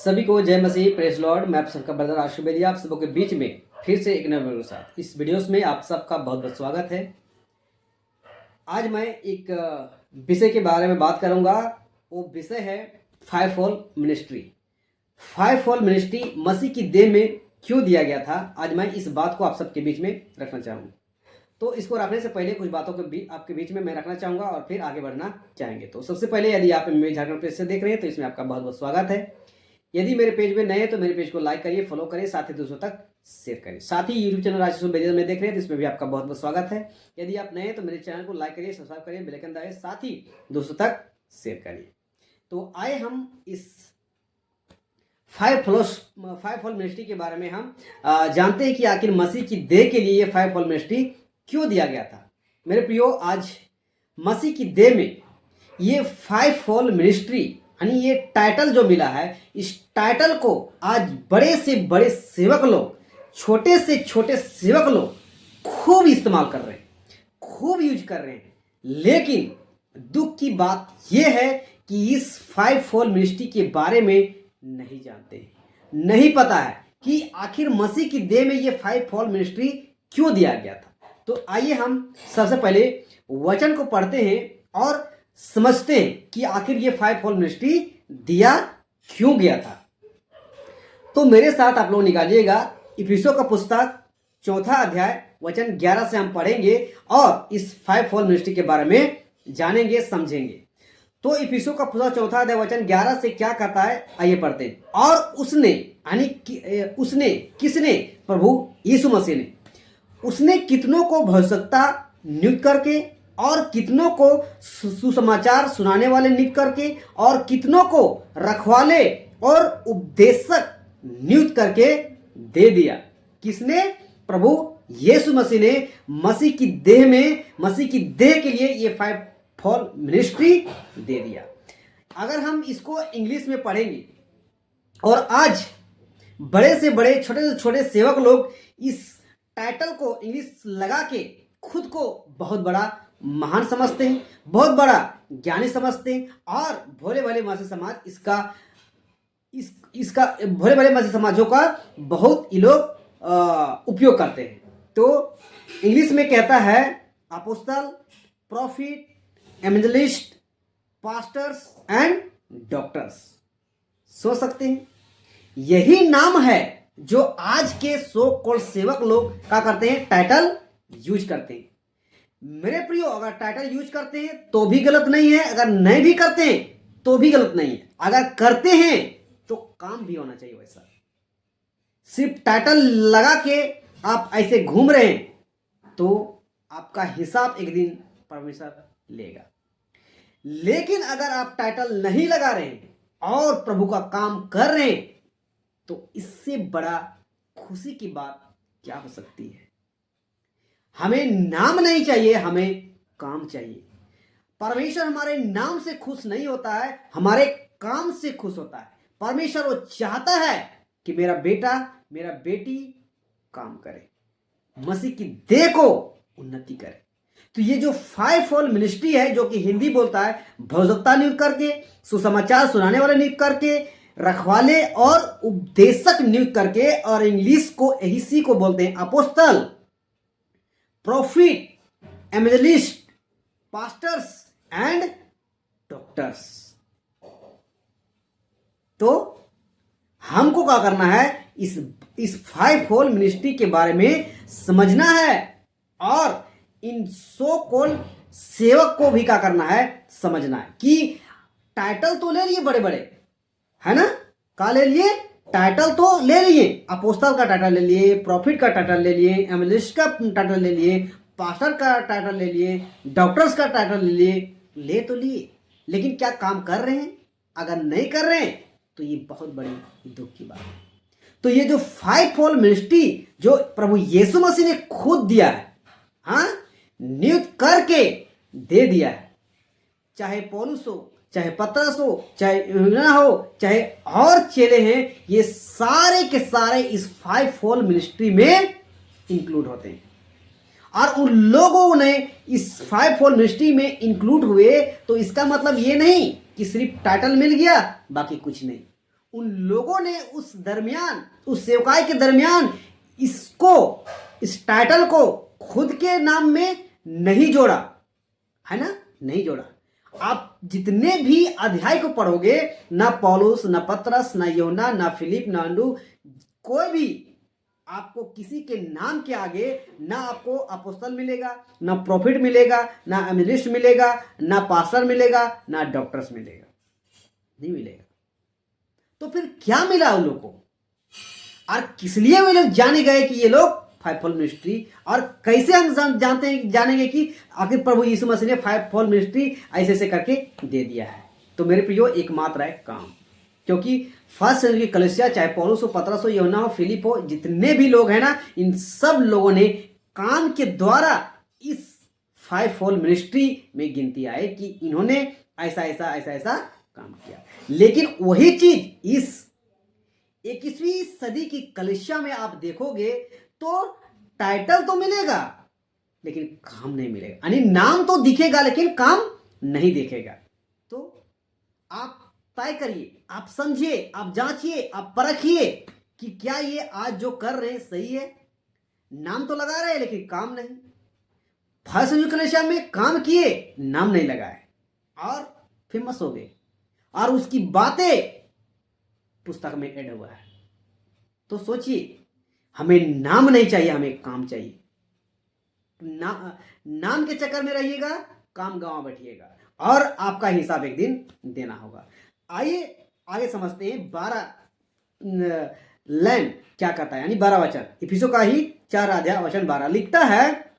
सभी को जय मसीह, प्रेज लॉर्ड। मैं आप सबका ब्रदर आशुष बेदिया आप सबों के बीच में फिर से एक नए वीडियो के साथ इस वीडियोस में आप सबका बहुत बहुत स्वागत है। आज मैं एक विषय के बारे में बात करूंगा। वो विषय है फाइवफोल्ड मिनिस्ट्री। फाइवफोल्ड मिनिस्ट्री मसीह की देह में क्यों दिया गया था, आज मैं इस बात को आप सबके बीच में रखना चाहूँगा। तो इसको रखने से पहले कुछ बातों को आपके बीच में मैं रखना चाहूँगा और फिर आगे बढ़ना चाहेंगे। तो सबसे पहले यदि आप मेरे झारखंड पेज से देख रहे हैं तो इसमें आपका बहुत बहुत स्वागत है। यदि मेरे पेज में नए हैं तो मेरे पेज को लाइक करिए, फॉलो करिए, साथ ही दूसरों तक शेयर करिए। साथ ही यूट्यूब चैनल आशीष बेदिया में देख रहे हैं तो इसमें भी आपका बहुत बहुत स्वागत है। यदि आप नए हैं तो मेरे चैनल को लाइक करिए, सब्सक्राइब करिए, बेल आइकन दबाइए, साथ ही दोस्तों तक शेयर करिए। तो आए हम इस फाइवफोल्ड मिनिस्ट्री के बारे में हम जानते हैं कि आखिर मसीह की देह के लिए ये फाइवफोल्ड मिनिस्ट्री क्यों दिया गया था। मेरे प्रियो, आज मसीह की देह में ये फाइवफोल्ड मिनिस्ट्री यानी ये टाइटल जो मिला है, इस टाइटल को आज बड़े से बड़े सेवक लोग, छोटे से छोटे सेवक लोग खूब इस्तेमाल कर रहे हैं, खूब यूज कर रहे हैं। लेकिन दुख की बात यह है कि इस फाइवफोल्ड मिनिस्ट्री के बारे में नहीं जानते, नहीं पता है कि आखिर मसीह की देह में ये फाइवफोल्ड मिनिस्ट्री क्यों दिया गया था। तो आइए हम सबसे पहले वचन को पढ़ते हैं और समझते हैं कि आखिर ये फाइवफोल्ड मिनिस्ट्री दिया क्यों गया था। तो मेरे साथ आप लोग निकालिएगा इफिसियों का पुस्तक 4 अध्याय वचन 11 से हम पढ़ेंगे और इस फाइवफोल्ड मिनिस्ट्री के बारे में जानेंगे, समझेंगे। तो इफिसियों का पुस्तक 4 अध्याय वचन 11 से क्या कहता है, आइए पढ़ते हैं। और उसने यानी उसने किसने, प्रभु यीशु मसीह ने, उसने कितनों को भविष्यवक्ता नियुक्त करके और कितनों को सुसमाचार सुनाने वाले नियुक्त करके और कितनों को रखवाले और उपदेशक नियुक्त करके दे दिया। किसने? प्रभु यीशु मसीह ने मसीह की देह में, मसीह की देह के लिए ये फाइवफोल्ड मिनिस्ट्री दे दिया। अगर हम इसको इंग्लिश में पढ़ेंगे और आज बड़े से बड़े, छोटे से छोटे सेवक लोग इस टाइटल को इंग्लिश लगा के खुद को बहुत बड़ा महान समझते हैं, बहुत बड़ा ज्ञानी समझते हैं और भोले भाले मसीह समाज इसका भोले भाले मसीह समाजों का बहुत ही लोग उपयोग करते हैं। तो इंग्लिश में कहता है apostle, prophet, evangelist, pastors and doctors. सोच सकते हैं, यही नाम है जो आज के सो कॉल्ड सेवक लोग क्या करते हैं, टाइटल यूज करते हैं। मेरे प्रियो, अगर टाइटल यूज करते हैं तो भी गलत नहीं है, अगर नहीं भी करते हैं तो भी गलत नहीं है। अगर करते हैं तो काम भी होना चाहिए वैसा। सिर्फ टाइटल लगा के आप ऐसे घूम रहे हैं तो आपका हिसाब एक दिन परमेश्वर लेगा। लेकिन अगर आप टाइटल नहीं लगा रहे हैं और प्रभु का काम कर रहे हैं तो इससे बड़ा खुशी की बात क्या हो सकती है। हमें नाम नहीं चाहिए, हमें काम चाहिए। परमेश्वर हमारे नाम से खुश नहीं होता है, हमारे काम से खुश होता है। परमेश्वर वो चाहता है कि मेरा बेटा, मेरा बेटी काम करे, मसीह की देह को उन्नति करे। तो ये जो फाइवफोल्ड मिनिस्ट्री है, जो कि हिंदी बोलता है भविष्यवक्ता नियुक्त करके, सुसमाचार सुनाने वाले नियुक्त करके, रखवाले और उपदेशक नियुक्त करके, और इंग्लिश को इसी को बोलते हैं apostle, prophet, evangelist, pastors and doctors. तो हमको क्या करना है, इस फाइवफोल्ड मिनिस्ट्री के बारे में समझना है और इन सो कॉल्ड सेवक को भी क्या करना है, समझना है कि टाइटल तो ले लिए बड़े बड़े, है ना, का ले लिए, टाइटल तो ले लिए, अपोस्तल का टाइटल ले लिए, प्रॉफिट का टाइटल ले लिए, एवेंजलिस्ट का टाइटल ले लिए, पास्टर का टाइटल ले लिए, डॉक्टर्स का टाइटल ले लिए, ले तो लिए, लेकिन क्या काम कर रहे हैं? अगर नहीं कर रहे हैं तो ये बहुत बड़ी दुख की बात है। तो ये जो फाइवफोल्ड मिनिस्ट्री जो प्रभु यीशु मसीह ने खुद दिया है, हाँ, नियुक्त करके दे दिया है, चाहे पौलुस हो, चाहे पतरस हो, चाहे यूहन्ना हो, चाहे और चेले हैं, ये सारे के सारे इस फाइवफोल्ड मिनिस्ट्री में इंक्लूड होते हैं। और उन लोगों ने इस फाइवफोल्ड मिनिस्ट्री में इंक्लूड हुए तो इसका मतलब ये नहीं कि सिर्फ टाइटल मिल गया बाकी कुछ नहीं। उन लोगों ने उस दरमियान, उस सेवकाई के दरमियान इसको, इस टाइटल को खुद के नाम में नहीं जोड़ा, है ना, नहीं जोड़ा। आप जितने भी अध्याय को पढ़ोगे, ना पौलुस, ना पतरस, ना यूहन्ना, ना फिलिप, ना अंड्रू, कोई भी आपको किसी के नाम के आगे ना आपको अपोस्तल मिलेगा, ना प्रॉफिट मिलेगा, ना एवंजेलिस्ट मिलेगा, ना पास्टर मिलेगा, ना डॉक्टर्स मिलेगा, नहीं मिलेगा। तो फिर क्या मिला उन लोगों को, और किस लिए वे लोग जाने गए कि ये लोग फाइव फोल्ड मिनिस्ट्री, और कैसे हम जानेंगे कि आखिर प्रभु यीशु मसीह ने फाइव फोल्ड मिनिस्ट्री ऐसे ऐसे करके दे दिया है। तो मेरे प्रियो, एकमात्र है काम। क्योंकि फर्स्ट सेंचुरी की कलीसिया, चाहे पौलुस हो, पतरस हो, यूहन्ना हो, फिलिप हो, जितने भी लोग हैं ना, इन सब लोगों ने काम के द्वारा इस फाइव फोल्ड मिनिस्ट्री में गिनती आए कि इन्होंने ऐसा ऐसा ऐसा ऐसा काम किया। लेकिन वही चीज इस 21वीं सदी की कलीसिया में आप देखोगे तो टाइटल तो मिलेगा लेकिन काम नहीं मिलेगा, यानी नाम तो दिखेगा लेकिन काम नहीं दिखेगा। तो आप तय करिए, आप समझिए, आप जांचिए, आप परखिए कि क्या ये आज जो कर रहे हैं सही है। नाम तो लगा रहे हैं लेकिन काम नहीं। फर्स्ट सेंचुरी कलीसिया में काम किए, नाम नहीं लगाए और फेमस हो गए, और उसकी बातें पुस्तक में ऐड हुआ है। तो सोचिए, हमें नाम नहीं चाहिए, हमें काम चाहिए। नाम के चक्कर में रहिएगा, काम गंवा बैठिएगा, और आपका हिसाब एक दिन देना होगा। आइए आगे समझते हैं 12 लैंड क्या कहता है, यानी 12 वचन, इफिसों का ही 4 अध्याय वचन 12 लिखता है,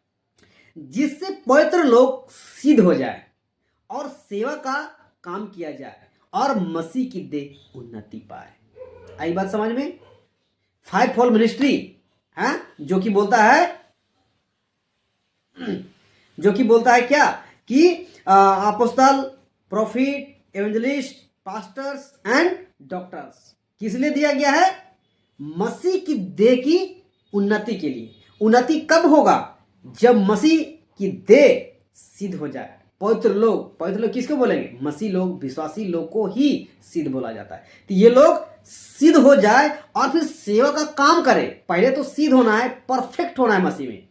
जिससे पवित्र लोग सिद्ध हो जाए और सेवा का काम किया जाए और मसीह की देह उन्नति पाए। आई बात समझ में? फाइव फोल्ड मिनिस्ट्री है जो कि बोलता है क्या कि apostle, prophet, evangelist, pastors and doctors किस लिए दिया गया है? मसीह की देह की उन्नति के लिए। उन्नति कब होगा? जब मसीह की देह सिद्ध हो जाए। पवित्र लोग किसको बोलेंगे? मसीह लोग, विश्वासी लोग को ही सिद्ध बोला जाता है। तो ये लोग सिद्ध हो जाए और फिर सेवा का काम करे। पहले तो सिद्ध होना है, परफेक्ट होना है मसीह में,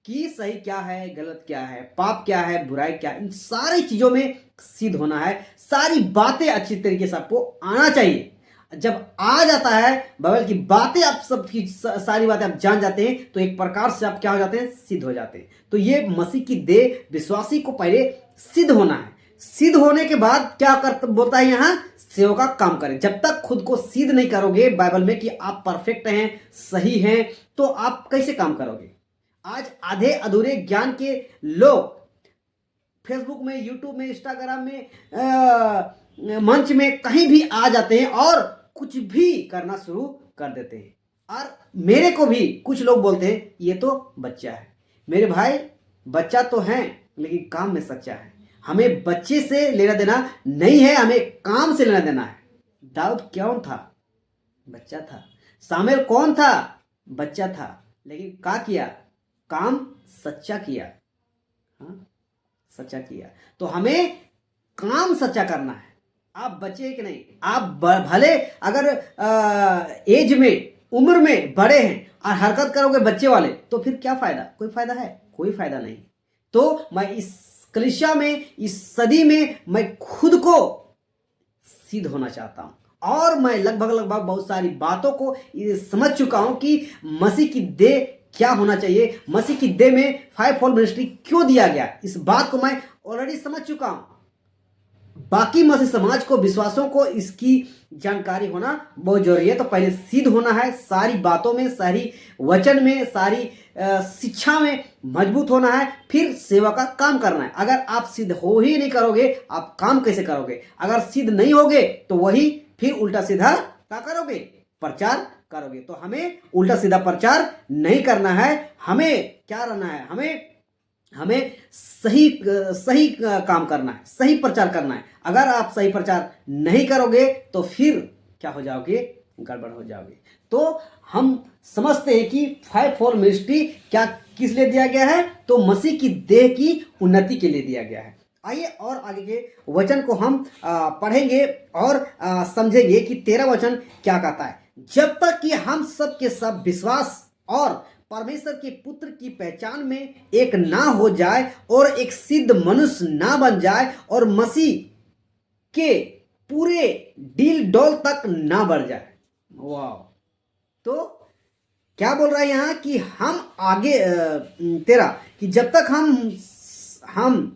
कि सही क्या है, गलत क्या है, पाप क्या है, बुराई क्या है, इन सारी चीजों में सिद्ध होना है। सारी बातें अच्छी तरीके से आपको आना चाहिए। जब आ जाता है बाइबल की बातें, आप सब की सारी बातें आप जान जाते हैं, तो एक प्रकार से आप क्या हो जाते हैं? सिद्ध हो जाते हैं। तो ये मसीह की देह, विश्वासी को पहले सिद्ध होना है। सिद्ध होने के बाद क्या बोलता है यहाँ? सेवा का काम करें। जब तक खुद को सिद्ध नहीं करोगे बाइबल में कि आप परफेक्ट हैं, सही हैं, तो आप कैसे काम करोगे? आज आधे अधूरे ज्ञान के लोग फेसबुक में, यूट्यूब में, इंस्टाग्राम में, मंच में कहीं भी आ जाते हैं और कुछ भी करना शुरू कर देते हैं। और मेरे को भी कुछ लोग बोलते हैं ये तो बच्चा है। मेरे भाई, बच्चा तो है लेकिन काम में सच्चा है। हमें बच्चे से लेना देना नहीं है, हमें काम से लेना देना है। दाऊद कौन था? बच्चा था। सामुएल कौन था? बच्चा था, लेकिन क्या किया? काम सच्चा किया। हाँ, सच्चा किया। तो हमें काम सच्चा करना है। आप बच्चे कि नहीं, आप भले अगर एज में, उम्र में बड़े हैं और हरकत करोगे बच्चे वाले, तो फिर क्या फायदा? कोई फायदा है? कोई फायदा नहीं। तो मैं इस कलीसिया में, इस सदी में, मैं खुद को सिद्ध होना चाहता हूं। और मैं लगभग बहुत सारी बातों को समझ चुका हूं कि मसीह की देह क्या होना चाहिए, मसीह की देह में फाइव फोल्ड मिनिस्ट्री क्यों दिया गया, इस बात को मैं ऑलरेडी समझ चुका हूं। बाकी मसीह समाज को, विश्वासों को इसकी जानकारी होना बहुत जरूरी है। तो पहले सिद्ध होना है, सारी बातों में, सारी वचन में, सारी शिक्षा में मजबूत होना है, फिर सेवा का काम करना है। अगर आप सिद्ध हो ही नहीं करोगे, आप काम कैसे करोगे? अगर सिद्ध नहीं होगे तो वही फिर उल्टा सीधा क्या करोगे? प्रचार करोगे। तो हमें उल्टा सीधा प्रचार नहीं करना है। हमें क्या रहना है? हमें सही काम करना है, सही प्रचार करना है। अगर आप सही प्रचार नहीं करोगे तो फिर क्या हो जाओगे? गड़बड़ हो जाओगे। तो हम समझते हैं कि फाइव फोल्ड मिनिस्ट्री क्या किस लिए दिया गया है? तो मसीह की देह की उन्नति के लिए दिया गया है। आइए और आगे के वचन को हम पढ़ेंगे और समझेंगे कि 13 वचन क्या कहता है। जब तक कि हम सब के सब विश्वास और परमेश्वर के पुत्र की पहचान में एक ना हो जाए और एक सिद्ध मनुष्य ना बन जाए और मसीह के पूरे डील डॉल तक ना बढ़ जाए। वाह! तो क्या बोल रहा है यहाँ कि हम आगे 13 कि जब तक हम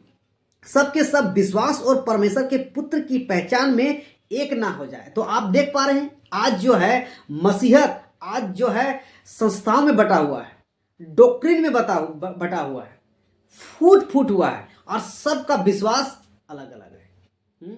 सबके सब विश्वास और परमेश्वर के पुत्र की पहचान में एक ना हो जाए। तो आप देख पा रहे हैं आज जो है मसीहत आज जो है संस्थाओं में बटा हुआ है, डॉक्ट्रिन में बटा हुआ है, फूट फूट हुआ है और सबका विश्वास अलग अलग है।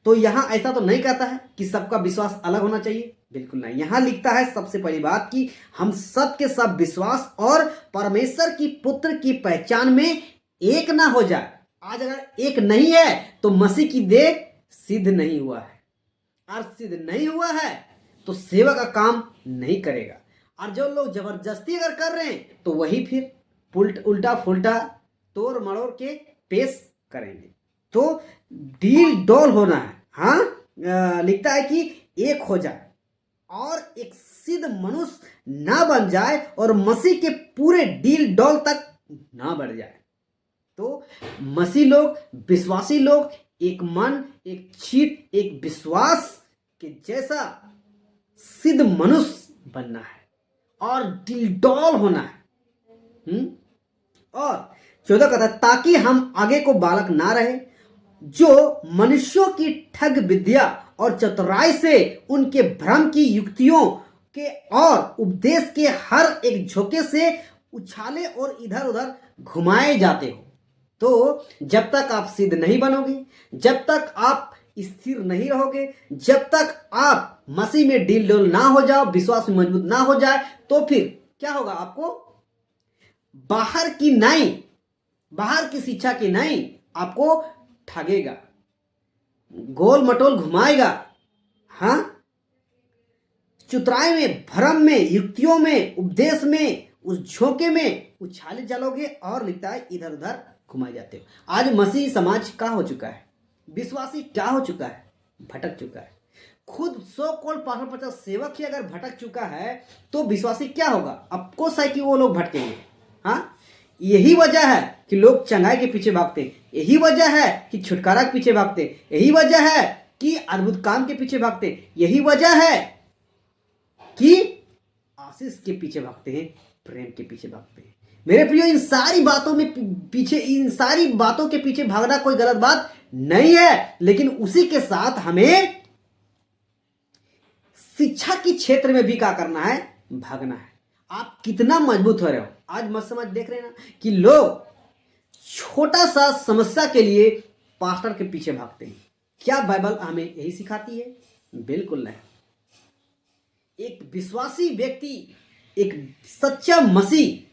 तो यहां ऐसा तो नहीं कहता है कि सबका विश्वास अलग होना चाहिए, बिल्कुल नहीं। यहां लिखता है सबसे पहली बात कि हम सब के सब विश्वास और परमेश्वर की पुत्र की पहचान में एक ना हो जाए। आज अगर एक नहीं है तो मसीह की देह सिद्ध नहीं हुआ है, और सिद्ध नहीं हुआ है तो सेवा का काम नहीं करेगा। और जो लोग जबरदस्ती अगर कर रहे हैं तो वही फिर उल्टा फुल्टा तोड़ मरोड़ के पेश करेंगे। तो डील डॉल होना है। हाँ, लिखता है कि एक हो जाए और एक सिद्ध मनुष्य ना बन जाए और मसीह के पूरे डील डॉल तक ना बढ़ जाए। तो मसीह लोग, विश्वासी लोग एक मन, एक चित, एक विश्वास के जैसा सिद्ध मनुष्य बनना है और डिलडॉल होना है। और 14 कहता है ताकि हम आगे को बालक ना रहे जो मनुष्यों की ठग विद्या और चतुराई से उनके भ्रम की युक्तियों के और उपदेश के हर एक झोंके से उछाले और इधर उधर घुमाए जाते हो। तो जब तक आप सिद्ध नहीं बनोगे, जब तक आप स्थिर नहीं रहोगे, जब तक आप मसीह में डील डोल ना हो जाओ, विश्वास में मजबूत ना हो जाए, तो फिर क्या होगा? आपको बाहर की शिक्षा की नहीं आपको ठगेगा, गोल मटोल घुमाएगा। हाँ, चतुराई में, भ्रम में, युक्तियों में, उपदेश में, उस झोंके में उछाले चलोगे और लिखता है इधर उधर घुमाए जाते हो। आज मसीह समाज क्या हो चुका है? विश्वासी क्या हो चुका है? भटक चुका है। खुद 100 सेवक ही अगर भटक चुका है तो विश्वासी क्या होगा? आपको है कि वो लोग भटकेंगे। हाँ, यही वजह है कि लोग चंगाई के पीछे भागते, यही वजह है कि छुटकारा के पीछे भागते, यही वजह है कि अद्भुत काम के पीछे भागते, यही वजह है कि आशीष के पीछे भागते हैं, प्रेम के पीछे भागते हैं। मेरे प्रियो, इन सारी बातों के पीछे भागना कोई गलत बात नहीं है, लेकिन उसी के साथ हमें शिक्षा के क्षेत्र में भी क्या करना है? भागना है। आप कितना मजबूत हो रहे हो? आज मत समझ देख रहे हैं ना कि लोग छोटा सा समस्या के लिए पास्टर के पीछे भागते हैं। क्या बाइबल हमें यही सिखाती है? बिल्कुल नहीं। एक विश्वासी व्यक्ति, एक सच्चा मसीह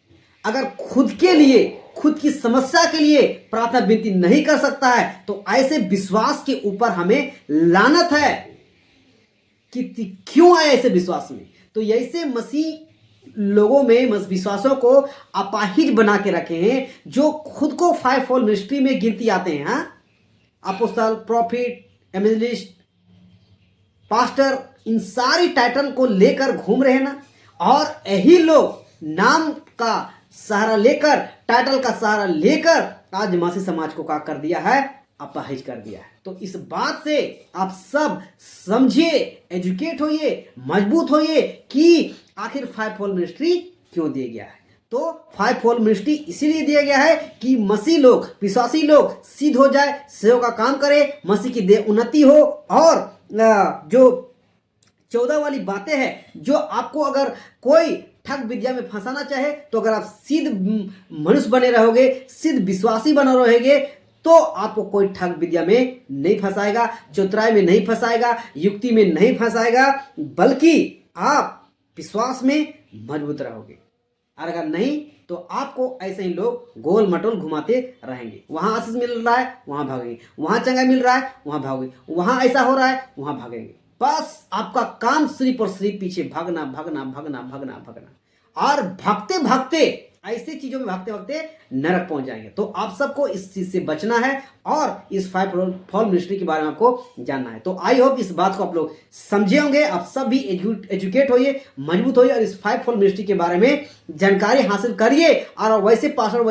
अगर खुद के लिए, खुद की समस्या के लिए प्रार्थना विनती नहीं कर सकता है तो ऐसे विश्वास के ऊपर हमें लानत है कि क्यों आए ऐसे विश्वास में। तो ऐसे मसीह लोगों में विश्वासों को अपाहिज बना के रखे हैं जो खुद को 5 फोल्ड मिनिस्ट्री में गिनती आते हैं। हाँ, अपोस्टल, प्रॉफिट, एवेंजलिस्ट, पास्टर, इन सारी टाइटल को लेकर घूम रहे हैं ना। और यही लोग नाम का सहारा लेकर, टाइटल का सहारा लेकर आज मसीह समाज को क्या कर दिया है? अपाहिज कर दिया है। तो इस बात से आप सब समझिए, एजुकेट होइए, मजबूत होइए कि आखिर 5 फोल्ड मिनिस्ट्री क्यों दिया गया है। तो 5 फोल्ड मिनिस्ट्री इसीलिए दिया गया है कि मसीह लोग, विश्वासी लोग सिद्ध हो जाए, सेवा का काम करे, मसीह की देह उन्नति हो। और जो 14 वाली बातें हैं, जो आपको अगर कोई ठग विद्या में फंसाना चाहे तो अगर आप सिद्ध मनुष्य बने रहोगे, सिद्ध विश्वासी बने रहोगे, तो आपको कोई ठग विद्या में नहीं फंसाएगा, चतुराई में नहीं फंसाएगा, युक्ति में नहीं फंसाएगा, बल्कि आप विश्वास में मजबूत रहोगे। और अगर नहीं तो आपको ऐसे ही लोग गोल मटोल घुमाते रहेंगे। वहां आशीष मिल रहा है, वहां भागेंगे, वहां चंगाई मिल रहा है, वहां भागेंगे, वहां ऐसा हो रहा है, वहां भागेंगे। बस आपका काम सिर्फ और सिर्फ पीछे भागना, भागना, भागना, भागना, भागना। और भागते भागते ऐसे चीजों में भागते भागते नरक पहुंच जाएंगे। तो आप सबको इस चीज से बचना है और इस फाइव फॉल मिनिस्ट्री के बारे में आपको जानना है। तो आई होप इस बात को आप लोग समझे होंगे। आप सब भी एजुकेट होइए, मजबूत होइए और इस फाइव फॉल मिनिस्ट्री के बारे में जानकारी हासिल करिए। और वैसे पास्टर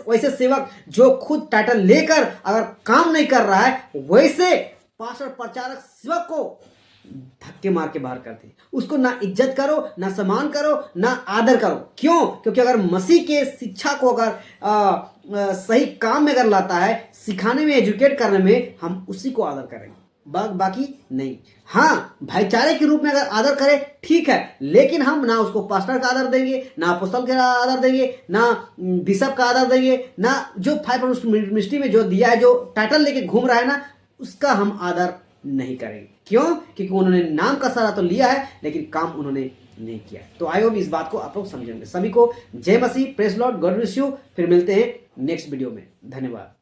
वैसे सेवक जो खुद टाइटल लेकर अगर काम नहीं कर रहा है, वैसे पास्टर प्रचारक सेवक को धक्के मार के बाहर कर दे। उसको ना इज्जत करो, ना सम्मान करो, ना आदर करो। क्यों? क्योंकि अगर मसीह के शिक्षा को अगर सही काम में अगर लाता है, सिखाने में, एजुकेट करने में, हम उसी को आदर करेंगे, बाकी नहीं। हाँ, भाईचारे के रूप में अगर आदर करें ठीक है, लेकिन हम ना उसको पास्टर का आदर देंगे, ना अपोस्तल का आदर देंगे, ना बिशप का आदर देंगे, ना जो फाइव मिनिस्ट्री में जो दिया है, जो टाइटल लेके घूम रहा है ना, उसका हम आदर नहीं करेंगे। क्यों? क्योंकि उन्होंने नाम का सहारा तो लिया है, लेकिन काम उन्होंने नहीं किया। तो आई होप इस बात को आप लोग समझेंगे। सभी को जय मसीह, praise Lord, God bless you. फिर मिलते हैं नेक्स्ट वीडियो में। धन्यवाद।